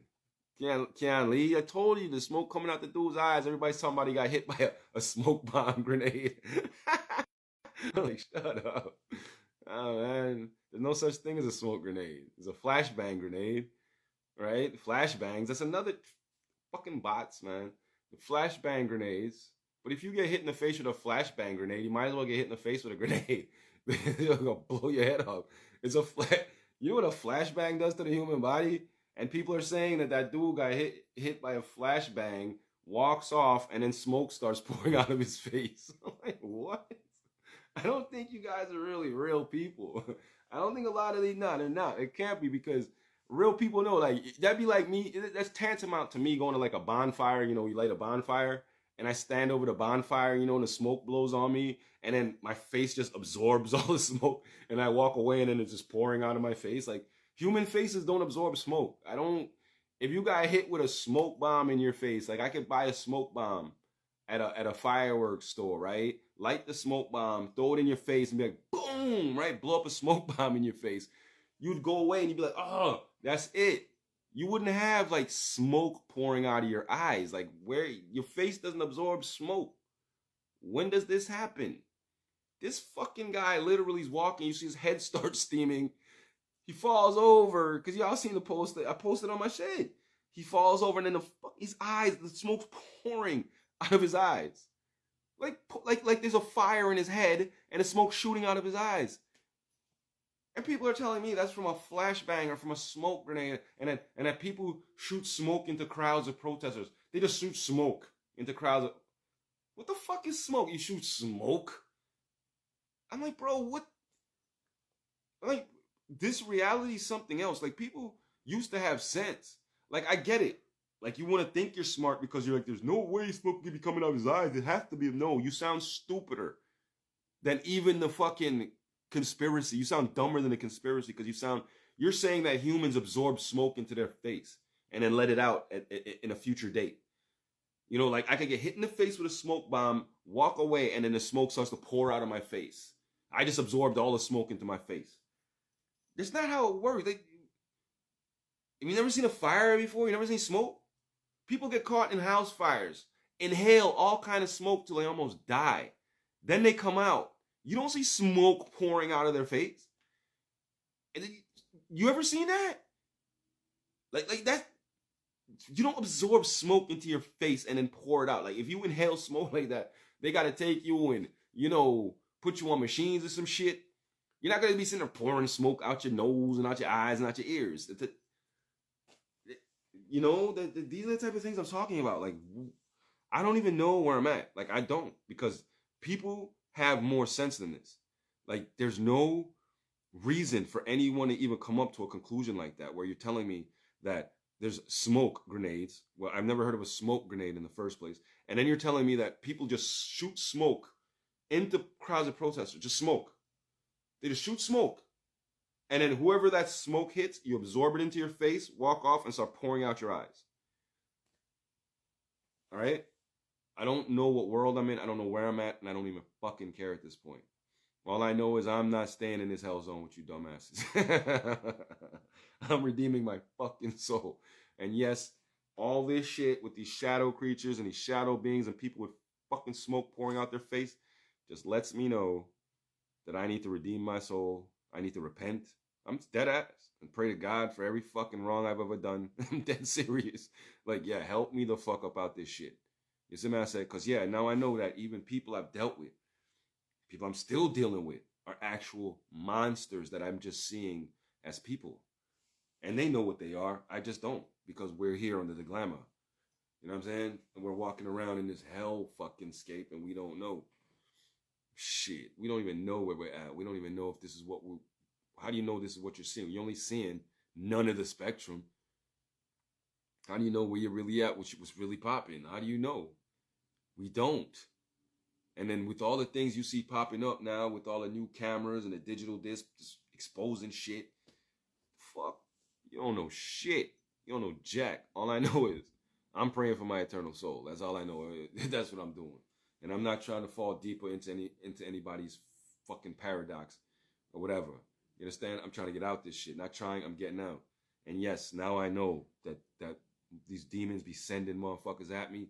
Keanu Lee, I told you the smoke coming out the dude's eyes. Everybody's talking about he got hit by a smoke bomb grenade. Like, shut up. Oh, man. There's no such thing as a smoke grenade. There's a flashbang grenade, right? Flashbangs, that's another fucking bots, man. The flashbang grenades. But if you get hit in the face with a flashbang grenade, you might as well get hit in the face with a grenade. It'll go blow your head off. It's a You know what a flashbang does to the human body? And people are saying that dude got hit by a flashbang, walks off, and then smoke starts pouring out of his face. I'm like, what? I don't think you guys are really real people. I don't think a lot of these, no, they're not. It can't be, because real people know, like, that'd be like me, that's tantamount to me going to like a bonfire, you know, you light a bonfire, and I stand over the bonfire, you know, and the smoke blows on me, and then my face just absorbs all the smoke, and I walk away, and then it's just pouring out of my face. Like, human faces don't absorb smoke. If you got hit with a smoke bomb in your face, like, I could buy a smoke bomb at a fireworks store, right? Light the smoke bomb, throw it in your face, and be like, boom, right? Blow up a smoke bomb in your face. You'd go away, and you'd be like, oh, that's it. You wouldn't have, like, smoke pouring out of your eyes. Like, where your face doesn't absorb smoke. When does this happen? This fucking guy literally is walking. You see his head start steaming. He falls over, because y'all seen the post. I posted on my shit. He falls over, and then his eyes, the smoke's pouring out of his eyes. Like there's a fire in his head, and the smoke shooting out of his eyes. And people are telling me that's from a flashbang or from a smoke grenade, and that people shoot smoke into crowds of protesters. They just shoot smoke into crowds of... What the fuck is smoke? You shoot smoke? I'm like, bro, what? Like, this reality is something else. Like, people used to have sense. Like, I get it. Like, you want to think you're smart because you're like, there's no way smoke can be coming out of his eyes. It has to be. No, you sound stupider than even the fucking conspiracy. You sound dumber than the conspiracy, because you're saying that humans absorb smoke into their face. and then let it out in a future date. You know, like I could get hit in the face with a smoke bomb, walk away, and then the smoke starts to pour out of my face. I just absorbed all the smoke into my face. That's not how it works. Have you never seen a fire before? You never seen smoke? People get caught in house fires, inhale all kind of smoke till they almost die. Then they come out. You don't see smoke pouring out of their face. And you ever seen that? Like that. You don't absorb smoke into your face and then pour it out. Like if you inhale smoke like that, they got to take you and, you know, put you on machines or some shit. You're not going to be sitting there pouring smoke out your nose and out your eyes and out your ears. You know, these are the type of things I'm talking about. Like, I don't even know where I'm at. Like, I don't, because people have more sense than this. Like, there's no reason for anyone to even come up to a conclusion like that, where you're telling me that there's smoke grenades. Well, I've never heard of a smoke grenade in the first place. And then you're telling me that people just shoot smoke into crowds of protesters, just smoke. They just shoot smoke. And then whoever that smoke hits, you absorb it into your face, walk off, and start pouring out your eyes. All right? I don't know what world I'm in. I don't know where I'm at, and I don't even fucking care at this point. All I know is I'm not staying in this hell zone with you dumbasses. I'm redeeming my fucking soul. And yes, all this shit with these shadow creatures and these shadow beings and people with fucking smoke pouring out their face just lets me know that I need to redeem my soul. I need to repent. I'm dead ass and pray to God for every fucking wrong I've ever done. I'm dead serious. Like, yeah, help me the fuck up out this shit. You see what I said? Because, yeah, now I know that even people I've dealt with, people I'm still dealing with, are actual monsters that I'm just seeing as people. And they know what they are. I just don't, because we're here under the glamour. You know what I'm saying? And we're walking around in this hell fucking scape and we don't know. Shit, we don't even know where we're at. We don't even know if this is what we're... How do you know this is what you're seeing? You're only seeing none of the spectrum. How do you know where you're really at, what's really popping? How do you know? We don't. And then with all the things you see popping up now, with all the new cameras and the digital disc just exposing shit, fuck, you don't know shit. You don't know jack. All I know is I'm praying for my eternal soul. That's all I know. That's what I'm doing. And I'm not trying to fall deeper into anybody's fucking paradox or whatever. You understand? I'm trying to get out this shit. Not trying, I'm getting out. And yes, now I know that these demons be sending motherfuckers at me.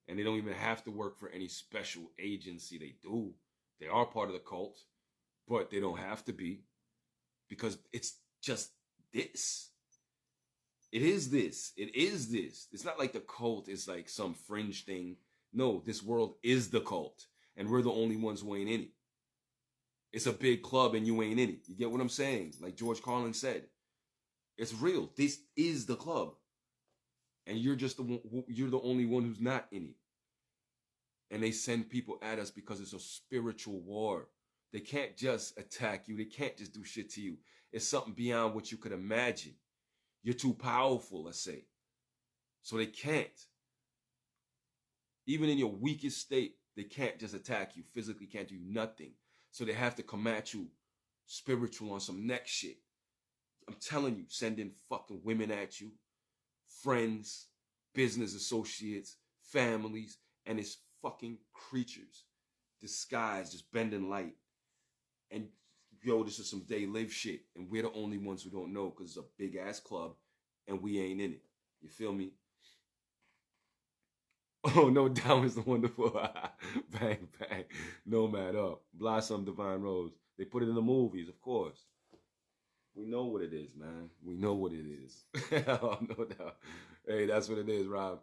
And they don't even have to work for any special agency. They do. They are part of the cult. But they don't have to be. Because it's just this. It is this. It is this. It's not like the cult is like some fringe thing. No, this world is the cult. And we're the only ones who ain't in it. It's a big club and you ain't in it. You get what I'm saying? Like George Carlin said. It's real. This is the club. And you're just you're the only one who's not in it. And they send people at us because it's a spiritual war. They can't just attack you. They can't just do shit to you. It's something beyond what you could imagine. You're too powerful, let's say. So they can't. Even in your weakest state, they can't just attack you. Physically can't do nothing. So they have to come at you spiritual on some next shit. I'm telling you, sending fucking women at you, friends, business associates, families, and it's fucking creatures disguised, just bending light. And yo, this is some day live shit, and we're the only ones who don't know because it's a big ass club and we ain't in it. You feel me? Oh, no doubt is the wonderful. Bang, bang. Nomad up. Blossom, Divine Rose. They put it in the movies, of course. We know what it is, man. We know what it is. Oh, no doubt. Hey, that's what it is, Rob.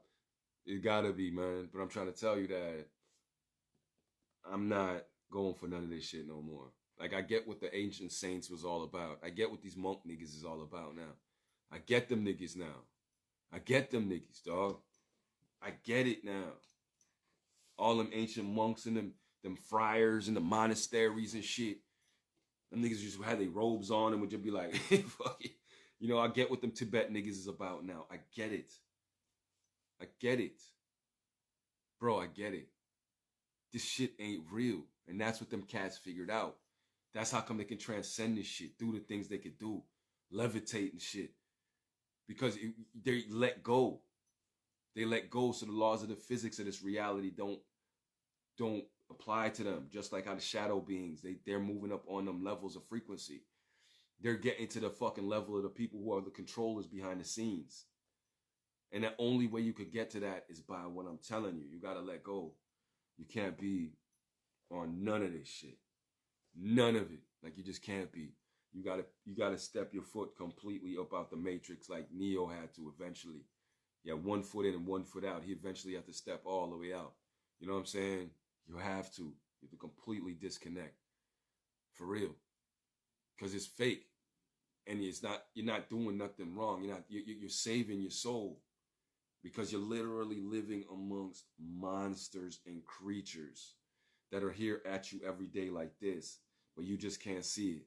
It gotta be, man. But I'm trying to tell you that I'm not going for none of this shit no more. Like, I get what the ancient saints was all about. I get what these monk niggas is all about now. I get them niggas now. I get them niggas, dog. I get it now. All them ancient monks and them friars and the monasteries and shit. Them niggas just had their robes on and would just be like, fuck it. You know, I get what them Tibet niggas is about now. I get it. I get it. Bro, I get it. This shit ain't real. And that's what them cats figured out. That's how come they can transcend this shit, do the things they could do, levitate and shit. because they let go. They let go, so the laws of the physics of this reality don't apply to them. Just like how the shadow beings, they're moving up on them levels of frequency. They're getting to the fucking level of the people who are the controllers behind the scenes. And the only way you could get to that is by what I'm telling you. You gotta let go. You can't be on none of this shit. None of it. Like, you just can't be. You gotta step your foot completely up out the matrix like Neo had to eventually. Yeah, 1 foot in and 1 foot out. He eventually had to step all the way out. You know what I'm saying? You have to. You have to completely disconnect. For real. Because it's fake. And you're not doing nothing wrong. You're saving your soul. Because you're literally living amongst monsters and creatures that are here at you every day like this, but you just can't see it.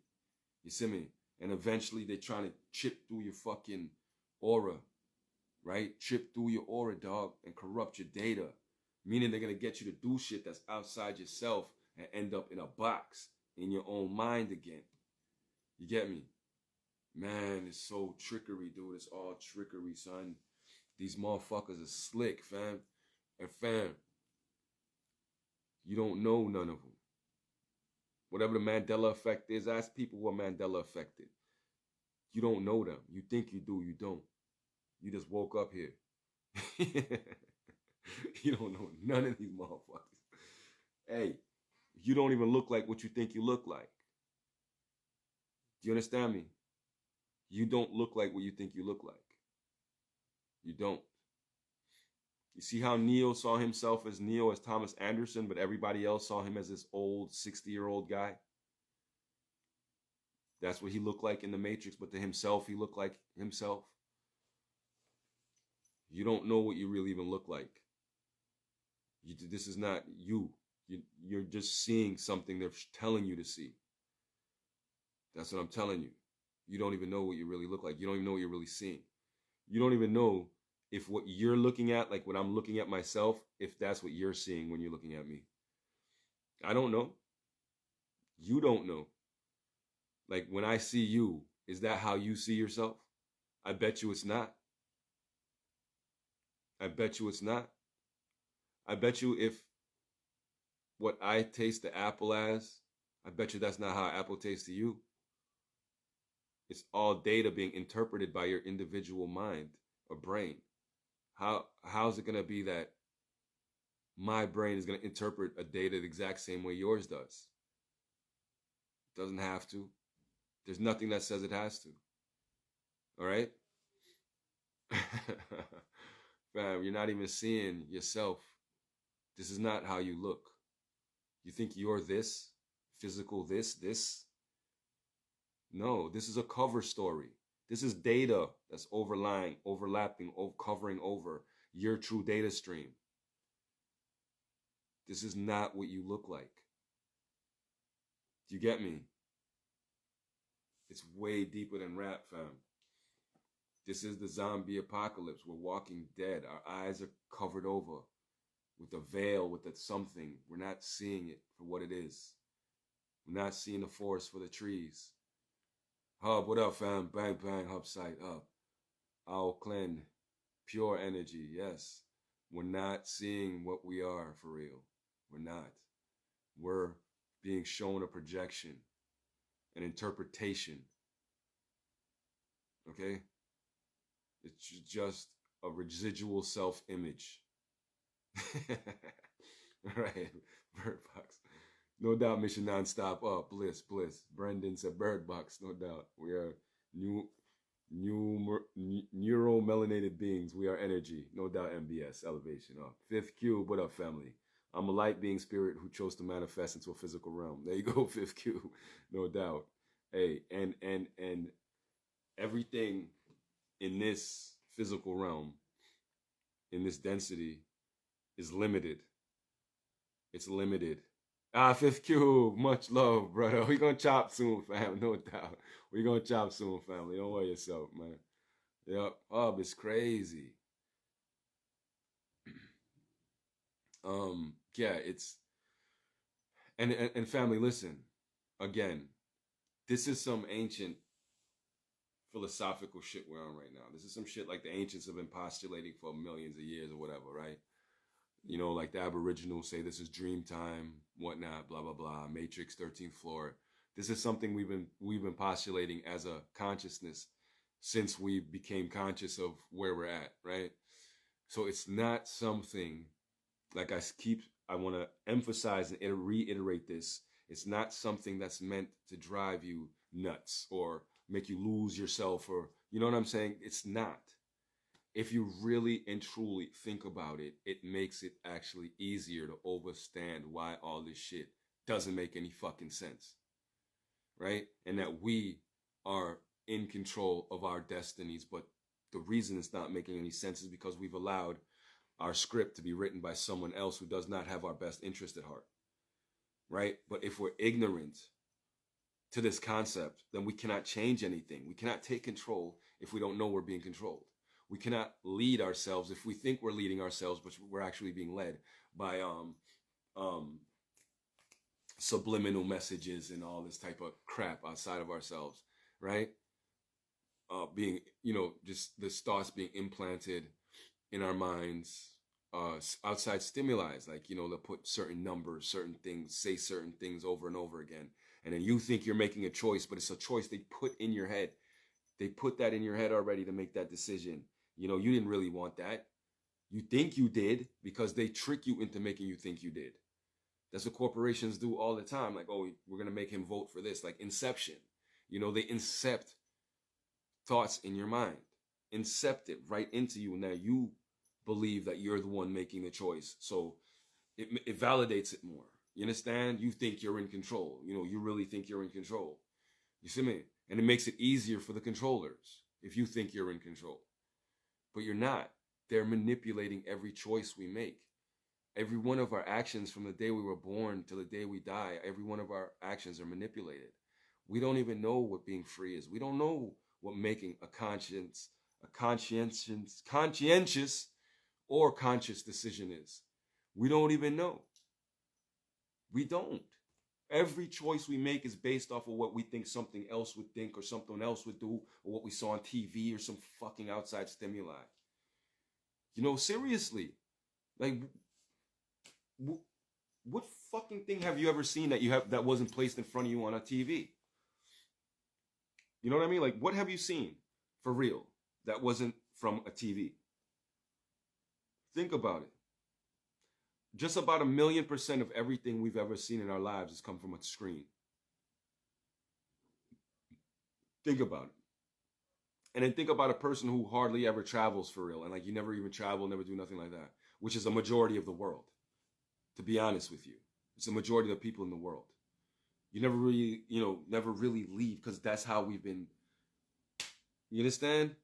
You see me? And eventually they're trying to chip through your fucking aura, right? Chip through your aura, dog, and corrupt your data. Meaning they're going to get you to do shit that's outside yourself and end up in a box in your own mind again. You get me? Man, it's so trickery, dude. It's all trickery, son. These motherfuckers are slick, fam. And fam, you don't know none of them. Whatever the Mandela effect is, ask people who are Mandela affected. You don't know them. You think you do, you don't. You just woke up here. You don't know none of these motherfuckers. Hey, you don't even look like what you think you look like. Do you understand me? You don't look like what you think you look like. You don't. You see how Neo saw himself as Neo, as Thomas Anderson, but everybody else saw him as this old 60-year-old guy? That's what he looked like in the Matrix, but to himself, he looked like himself. You don't know what you really even look like. This is not you. You're just seeing something they're telling you to see. That's what I'm telling you. You don't even know what you really look like. You don't even know what you're really seeing. You don't even know if what you're looking at, like when I'm looking at myself, if that's what you're seeing when you're looking at me. I don't know. You don't know. Like when I see you, is that how you see yourself? I bet you it's not. I bet you it's not. I bet you if what I taste the apple as, I bet you that's not how apple tastes to you. It's all data being interpreted by your individual mind or brain. How's it going to be that my brain is going to interpret a data the exact same way yours does? It doesn't have to. There's nothing that says it has to. All right? Fam, you're not even seeing yourself. This is not how you look. You think you're this, physical this? No, this is a cover story. This is data that's overlapping, covering over your true data stream. This is not what you look like. Do you get me? It's way deeper than rap, fam. This is the zombie apocalypse. We're walking dead. Our eyes are covered over with a veil, with a something. We're not seeing it for what it is. We're not seeing the forest for the trees. Hub, what up, fam? Bang, bang, Hub site up. Owl Clan, pure energy, yes. We're not seeing what we are for real. We're not. We're being shown a projection, an interpretation. Okay? It's just a residual self-image. Right, Bird Box. No doubt, mission nonstop up. Bliss. Brendan said Bird Box, no doubt. We are neuromelanated beings. We are energy. No doubt, MBS, elevation up. Fifth Cube, what up, family? I'm a light being spirit who chose to manifest into a physical realm. There you go, Fifth Cube. No doubt. Hey, and everything in this physical realm, in this density, is limited. It's limited. Fifth Cube, much love, brother. We gonna chop soon, fam, no doubt. We gonna chop soon, family. Don't worry yourself, man. Yep, it's crazy. Yeah, it's and family, listen. Again, this is some ancient philosophical shit we're on right now. This is some shit like the ancients have been postulating for millions of years or whatever, right? You know, like the Aboriginals say this is dream time, whatnot, blah blah blah. Matrix, 13th floor. This is something we've been postulating as a consciousness since we became conscious of where we're at, right? So it's not something like I want to emphasize and reiterate this. It's not something that's meant to drive you nuts or make you lose yourself, or you know what I'm saying? It's not. If you really and truly think about it, it makes it actually easier to understand why all this shit doesn't make any fucking sense, right? And that we are in control of our destinies, but the reason it's not making any sense is because we've allowed our script to be written by someone else who does not have our best interest at heart, right? But if we're ignorant to this concept, then we cannot change anything. We cannot take control if we don't know we're being controlled. We cannot lead ourselves if we think we're leading ourselves, but we're actually being led by subliminal messages and all this type of crap outside of ourselves, right? Being, you know, just the thoughts being implanted in our minds, outside stimuli, like, you know, they'll put certain numbers, certain things, say certain things over and over again. And then you think you're making a choice, but it's a choice they put in your head. They put that in your head already to make that decision. You know, you didn't really want that. You think you did because they trick you into making you think you did. That's what corporations do all the time. Like, oh, we're going to make him vote for this. Like Inception. You know, they incept thoughts in your mind. Incept it right into you. And now you believe that you're the one making the choice. So it validates it more. You understand? You think you're in control. You know, you really think you're in control. You see me? And it makes it easier for the controllers if you think you're in control. But you're not. They're manipulating every choice we make. Every one of our actions from the day we were born to the day we die, every one of our actions are manipulated. We don't even know what being free is. We don't know what making a conscientious or conscious decision is. We don't even know. We don't. Every choice we make is based off of what we think something else would think or something else would do or what we saw on TV or some fucking outside stimuli. You know, seriously. Like, what fucking thing have you ever seen that wasn't placed in front of you on a TV? You know what I mean? Like, what have you seen for real that wasn't from a TV? Think about it. Just about 1,000,000% of everything we've ever seen in our lives has come from a screen. Think about it. And then think about a person who hardly ever travels for real. And like you never even travel, never do nothing like that. Which is a majority of the world. To be honest with you. It's a majority of the people in the world. You never really, never really leave because that's how we've been. You understand?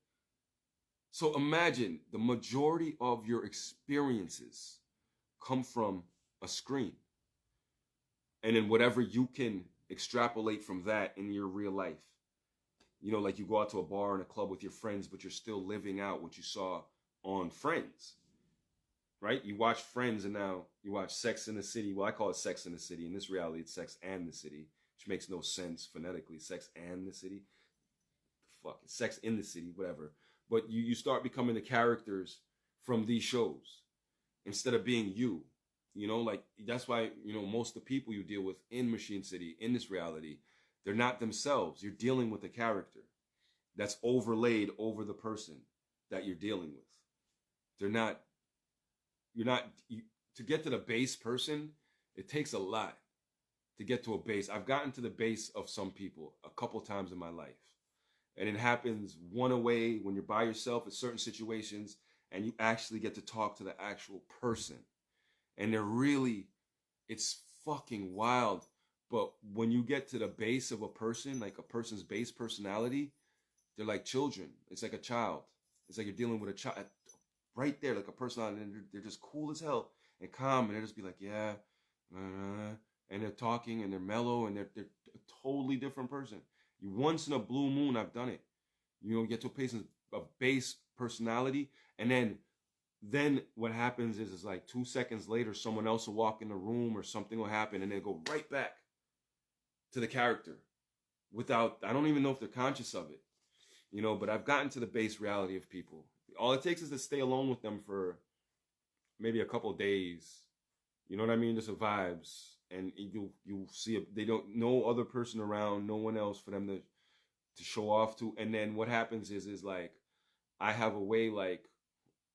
So imagine the majority of your experiences come from a screen. And then whatever you can extrapolate from that in your real life. You know, like you go out to a bar and a club with your friends, but you're still living out what you saw on Friends. Right? You watch Friends and now you watch Sex in the City. Well, I call it Sex in the City. In this reality, it's Sex and the City, which makes no sense phonetically. Sex and the City. Fuck, it's Sex in the City, whatever. But you start becoming the characters from these shows instead of being you. You know, like that's why, most of the people you deal with in Machine City, in this reality, they're not themselves. You're dealing with a character that's overlaid over the person that you're dealing with. To get to the base person, it takes a lot to get to a base. I've gotten to the base of some people a couple times in my life. And it happens one way when you're by yourself in certain situations and you actually get to talk to the actual person. And it's fucking wild. But when you get to the base of a person, like a person's base personality, they're like children. It's like a child. It's like you're dealing with a child right there, like a personality. And they're just cool as hell and calm. And they'll just be like, yeah. And they're talking and they're mellow and they're a totally different person. Once in a blue moon, I've done it. You get to a base personality. And then what happens is like 2 seconds later, someone else will walk in the room or something will happen and they go right back to the character I don't even know if they're conscious of it. you know. But I've gotten to the base reality of people. All it takes is to stay alone with them for maybe a couple of days. You know what I mean? Just the vibes, and you see they don't no other person around, no one else for them to show off to. And then what happens is like I have a way like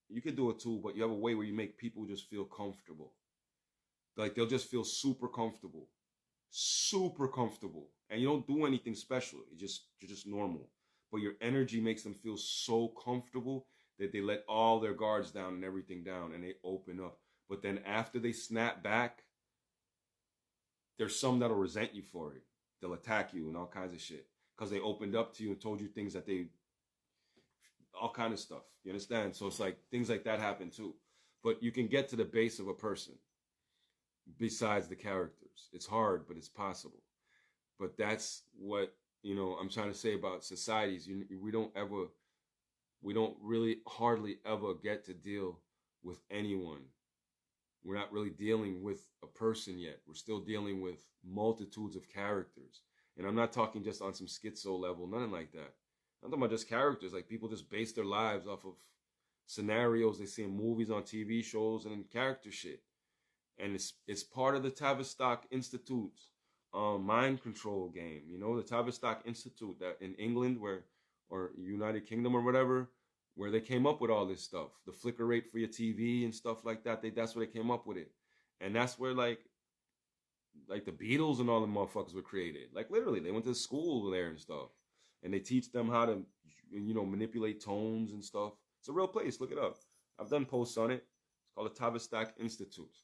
you could do it too, but you have a way where you make people just feel comfortable. Like they'll just feel super comfortable, and you don't do anything special. You're just normal, but your energy makes them feel so comfortable that they let all their guards down and everything down, and they open up. But then after they snap back, there's some that'll resent you for it. They'll attack you and all kinds of shit because they opened up to you and told you things that they all kind of stuff. You understand? So it's like things like that happen too. But you can get to the base of a person besides the characters. It's hard, but it's possible. But that's what, you know, I'm trying to say about societies. We don't really hardly ever get to deal with anyone. We're not really dealing with a person yet. We're still dealing with multitudes of characters. And I'm not talking just on some schizo level, nothing like that. I'm talking about just characters. Like people just base their lives off of scenarios they see in movies, on TV shows, and in character shit. And it's part of the Tavistock Institute's mind control game. You know, the Tavistock Institute that in England or United Kingdom or whatever, where they came up with all this stuff, the flicker rate for your TV and stuff like that. That's where they came up with it. And that's where like the Beatles and all the motherfuckers were created. Like literally, they went to school there and stuff. And they teach them how to, you know, manipulate tones and stuff. It's a real place. Look it up. I've done posts on it. It's called the Tavistock Institute.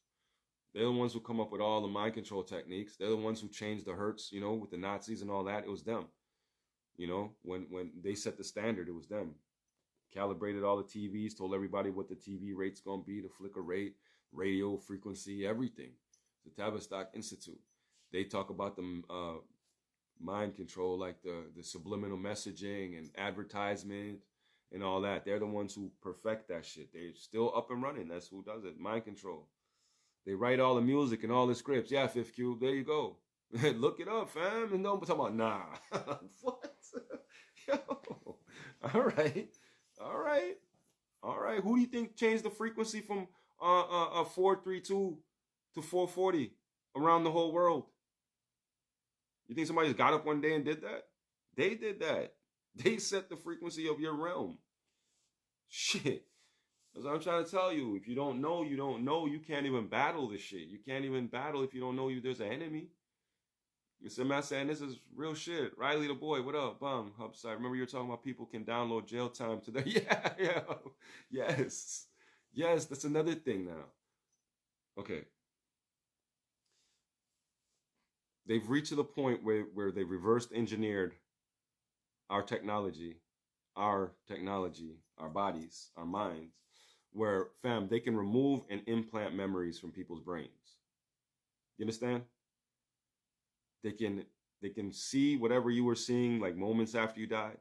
They're the ones who come up with all the mind control techniques. They're the ones who changed the Hertz, you know, with the Nazis and all that. It was them. You know, when they set the standard, it was them. Calibrated all the TVs, told everybody what the TV rate's going to be, the flicker rate, radio frequency, everything. The Tavistock Institute. They talk about the mind control, like the subliminal messaging and advertisement and all that. They're the ones who perfect that shit. They're still up and running. That's who does it. Mind control. They write all the music and all the scripts. Yeah, Fifth Cube, there you go. Look it up, fam. And don't talk about, nah. What? Yo. All right. Who do you think changed the frequency from 432 to 440 around the whole world? You think somebody just got up one day and did that? They did that. They set the frequency of your realm. Shit. That's what I'm trying to tell you. If you don't know, you don't know. You can't even battle this shit. You can't even battle if you don't know there's an enemy. You see, man, saying this is real shit. Riley the boy, what up? Bum, Hubside. Remember you were talking about people can download jail time to their... Yeah. Yes, that's another thing now. Okay. They've reached to the point where they reversed engineered our technology, our bodies, our minds, where, fam, they can remove and implant memories from people's brains. You understand? They can see whatever you were seeing, like moments after you died.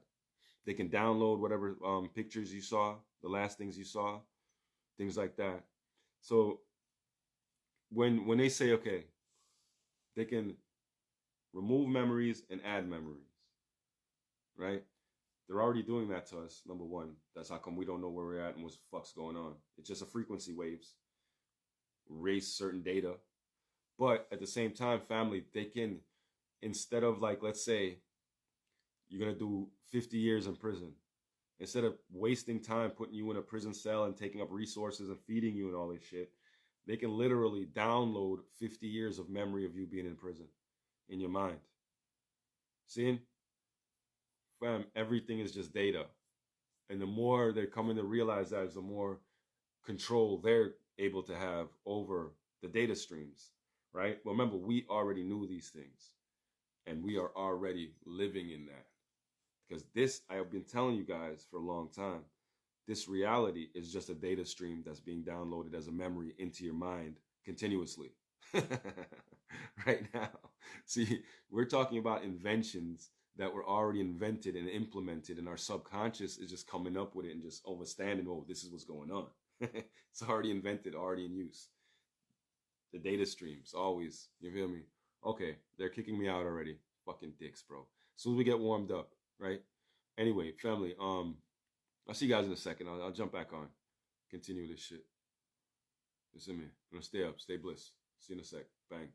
They can download whatever pictures you saw, the last things you saw, things like that. So when they say, okay, they can remove memories and add memories, right? They're already doing that to us, number one. That's how come we don't know where we're at and what the fuck's going on. It's just a frequency waves. Erase certain data. But at the same time, family, they can, instead of like, let's say, you're going to do 50 years in prison. Instead of wasting time putting you in a prison cell and taking up resources and feeding you and all this shit, they can literally download 50 years of memory of you being in prison in your mind. Seeing? Fam, everything is just data. And the more they're coming to realize that, is the more control they're able to have over the data streams, right? Well, remember, we already knew these things. And we are already living in that. Because this, I have been telling you guys for a long time, this reality is just a data stream that's being downloaded as a memory into your mind continuously. Right now. See, we're talking about inventions that were already invented and implemented, and our subconscious is just coming up with it and just understanding, oh, this is what's going on. It's already invented, already in use. The data streams, always, you feel me? Okay, they're kicking me out already. Fucking dicks, bro. As soon as we get warmed up, right? Anyway, family, I'll see you guys in a second. I'll jump back on. Continue this shit. Listen to me. I'm gonna stay up, stay bliss. See you in a sec. Bang.